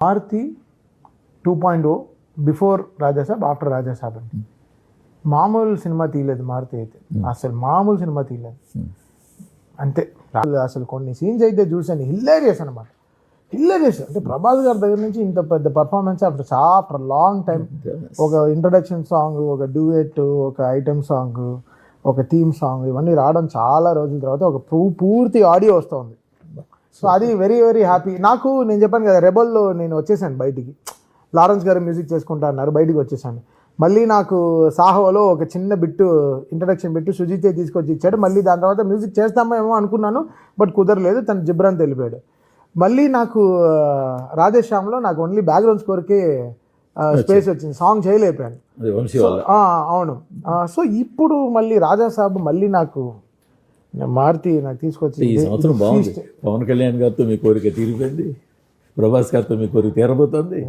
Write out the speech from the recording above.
Maruti 2.0 before Raja Saab, after Raja Saab అంటే మామూలు cinema తీయలేదు మారుతి అయితే, అసలు మామూలు సినిమా తీయలేదు అంతే. అసలు కొన్ని సీన్స్ అయితే చూసాను, హిల్లేరియస్ అనమాట, హిల్లేరియస్. అంటే ప్రభాస్ గారి దగ్గర నుంచి ఇంత పెద్ద పర్ఫార్మెన్స్ ఆఫ్టర్ లాంగ్ టైం. ఒక ఇంట్రడక్షన్ సాంగ్, ఒక డ్యూయెట్, ఒక ఐటమ్ సాంగ్, ఒక థీమ్ సాంగ్, ఇవన్నీ రావడం చాలా రోజుల తర్వాత ఒక పూర్తి ఆడియో వస్తుంది. సో అది వెరీ వెరీ హ్యాపీ నాకు. నేను చెప్పాను కదా, రెబల్లో నేను వచ్చేసాను బయటికి, లారెన్స్ గారు మ్యూజిక్ చేసుకుంటా అన్నారు, బయటికి వచ్చేసాను. మళ్ళీ నాకు సాహోలో ఒక చిన్న బిట్టు, ఇంట్రడక్షన్ బిట్టు సుజితే తీసుకొచ్చి ఇచ్చాడు. మళ్ళీ దాని తర్వాత మ్యూజిక్ చేస్తామేమో అనుకున్నాను, బట్ కుదరలేదు, తను జిబ్రాన్ వెళ్ళిపోయాడు. మళ్ళీ నాకు రాధేశ్యామ్లో నాకు ఓన్లీ బ్యాక్గ్రౌండ్ స్కోర్కే స్పేస్ వచ్చింది, సాంగ్ చేయలేకపోయాను. అవును. సో ఇప్పుడు మళ్ళీ రాజాసాబ్ మళ్ళీ నాకు మారుతి నాకు తీసుకొచ్చి, ఈ సంవత్సరం బాగుంది. పవన్ కళ్యాణ్ గారితో మీ కోరిక తీరిపోయింది, ప్రభాస్ గారితో మీ కోరిక తీరబోతోంది.